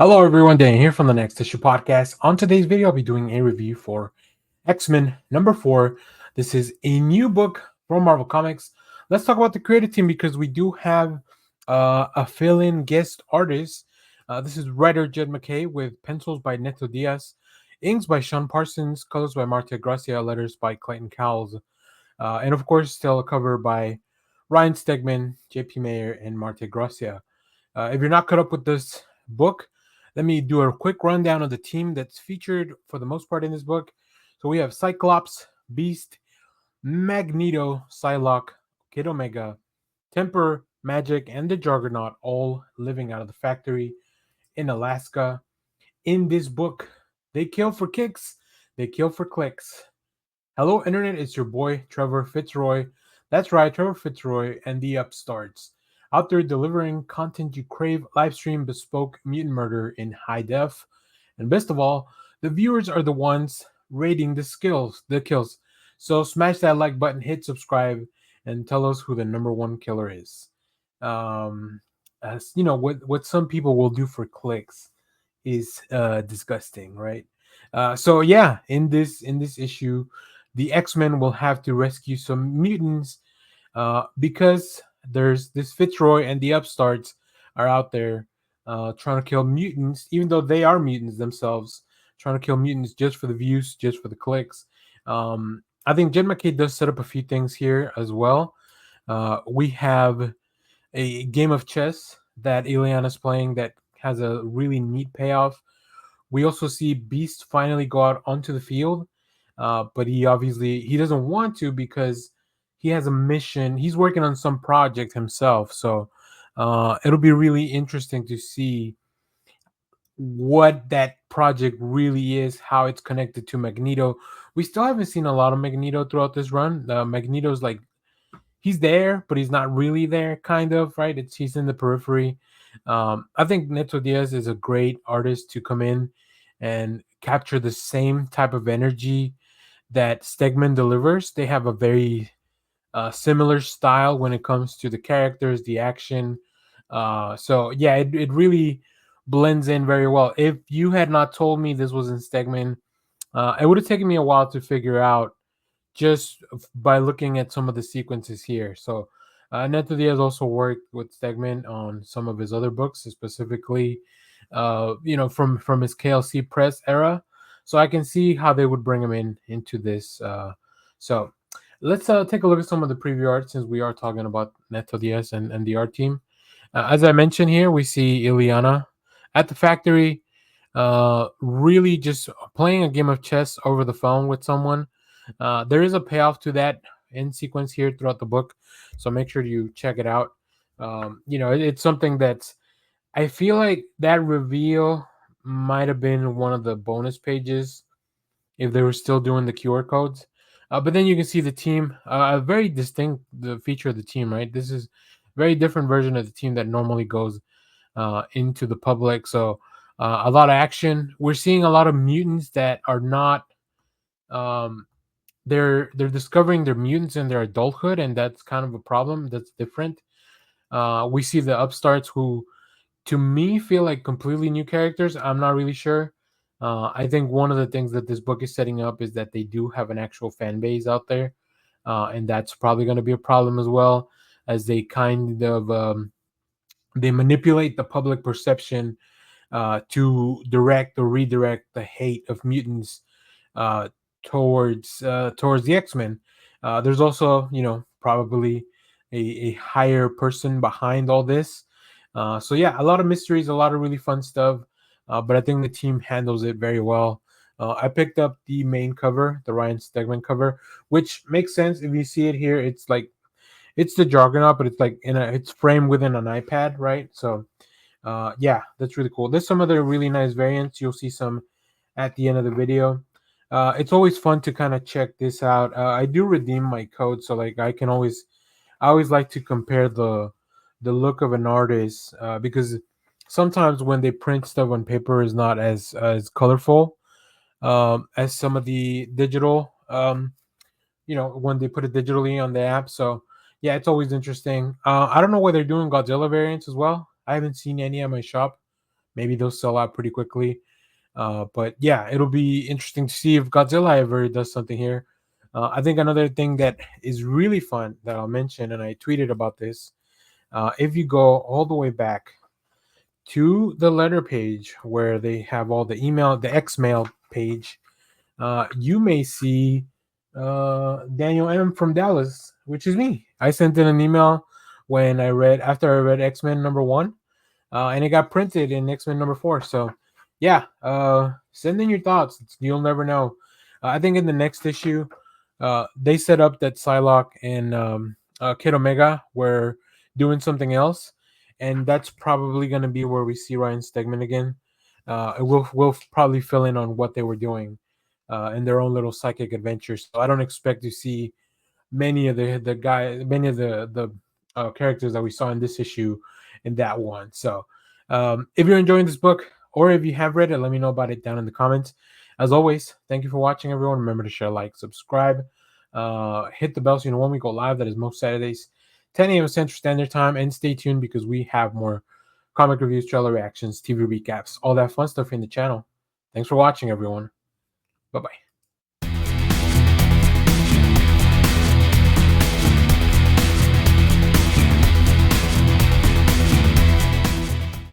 Hello everyone, Dan here from the Next Issue Podcast. On today's video, I'll be doing a review for X-Men number 4. This is a new book from Marvel Comics. Let's talk about the creative team because we do have a fill-in guest artist. This is writer Jed MacKay with pencils by Netho Diaz, inks by Sean Parsons, colors by Marte, Gracia, letters by Clayton Cowles, and of course still a cover by Ryan Stegman, JP Mayer, and Marte Gracia. If you're not caught up with this book, let me do a quick rundown of the team that's featured for the most part in this book. So we have Cyclops, Beast, Magneto, Psylocke, Kid Omega, Temper, Magic, and the Juggernaut all living out of the factory in Alaska. In this book, they kill for kicks, they kill for clicks. Hello, Internet, it's your boy, Trevor Fitzroy. That's right, Trevor Fitzroy and the Upstarts. Out there delivering content you crave, live stream bespoke mutant murder in high def. And best of all, the viewers are the ones rating the kills. So smash that like button, hit subscribe, and tell us who the number one killer is. As you know, what some people will do for clicks is disgusting, right? So yeah, in this issue, the X-Men will have to rescue some mutants because there's this Fitzroy and the Upstarts are out there trying to kill mutants, even though they are mutants themselves, trying to kill mutants just for the views, just for the clicks. I think Jed MacKay does set up a few things here as well. We have a game of chess that Ileana's playing that has a really neat payoff. We also see Beast finally go out onto the field, but he doesn't want to because he has a mission. He's working on some project himself, so it'll be really interesting to see what that project really is, how it's connected to Magneto. We still haven't seen a lot of Magneto throughout this run. Magneto's like he's there, but he's not really there, kind of, right? He's in the periphery. I think Neto Diaz is a great artist to come in and capture the same type of energy that Stegman delivers. They have a very similar style when it comes to the characters, the action. So yeah, it really blends in very well. If you had not told me this was in Stegman, it would have taken me a while to figure out just by looking at some of the sequences here. So Neto Diaz also worked with Stegman on some of his other books, specifically, from his KLC press era. So I can see how they would bring him into this. So let's take a look at some of the preview art since we are talking about Neto Diaz and the art team. As I mentioned here, we see Ileana at the factory, really just playing a game of chess over the phone with someone. There is a payoff to that in sequence here throughout the book, so make sure you check it out. It's something that's I feel like that reveal might have been one of the bonus pages if they were still doing the QR codes. But then you can see the team, a very distinct the feature of the team, right? This is a very different version of the team that normally goes into the public. So a lot of action. We're seeing a lot of mutants that are not. They're discovering their mutants in their adulthood, and that's kind of a problem. That's different. We see the upstarts who, to me, feel like completely new characters. I'm not really sure. I think one of the things that this book is setting up is that they do have an actual fan base out there, and that's probably going to be a problem as well, as they kind of they manipulate the public perception to direct or redirect the hate of mutants uh, towards the X-Men. There's also, probably a higher person behind all this. So yeah, a lot of mysteries, a lot of really fun stuff. But I think the team handles it very well. I picked up the main cover, the Ryan Stegman cover, which makes sense if you see it here. It's like it's the Juggernaut, but it's like it's framed within an iPad, right? So yeah, that's really cool. There's some other really nice variants. You'll see some at the end of the video. It's always fun to kind of check this out. I do redeem my code, so like I always like to compare the look of an artist because sometimes when they print stuff on paper is not as colorful as some of the digital. When they put it digitally on the app. So yeah, it's always interesting. I don't know whether they're doing Godzilla variants as well. I haven't seen any at my shop. maybe they'll sell out pretty quickly. But yeah, it'll be interesting to see if Godzilla ever does something here. I think another thing that is really fun that I'll mention, and I tweeted about this, if you go all the way back to the letter page where they have all the email, the X-mail page, you may see Daniel M from Dallas, which is me. I sent in an email after I read X-Men #1, and it got printed in X-Men #4. So yeah, send in your thoughts. You'll never know. I think in the next issue, they set up that Psylocke and Kid Omega were doing something else, and that's probably going to be where we see Ryan Stegman again. We'll probably fill in on what they were doing in their own little psychic adventures. So I don't expect to see many of the characters that we saw in this issue in that one. So if you're enjoying this book, or if you have read it, let me know about it down in the comments. As always, thank you for watching, everyone. Remember to share, like, subscribe, hit the bell so you know when we go live. That is most Saturdays, 10 a.m. Central Standard Time. And stay tuned because we have more comic reviews, trailer reactions, TV recaps, all that fun stuff in the channel. Thanks for watching, everyone. Bye-bye.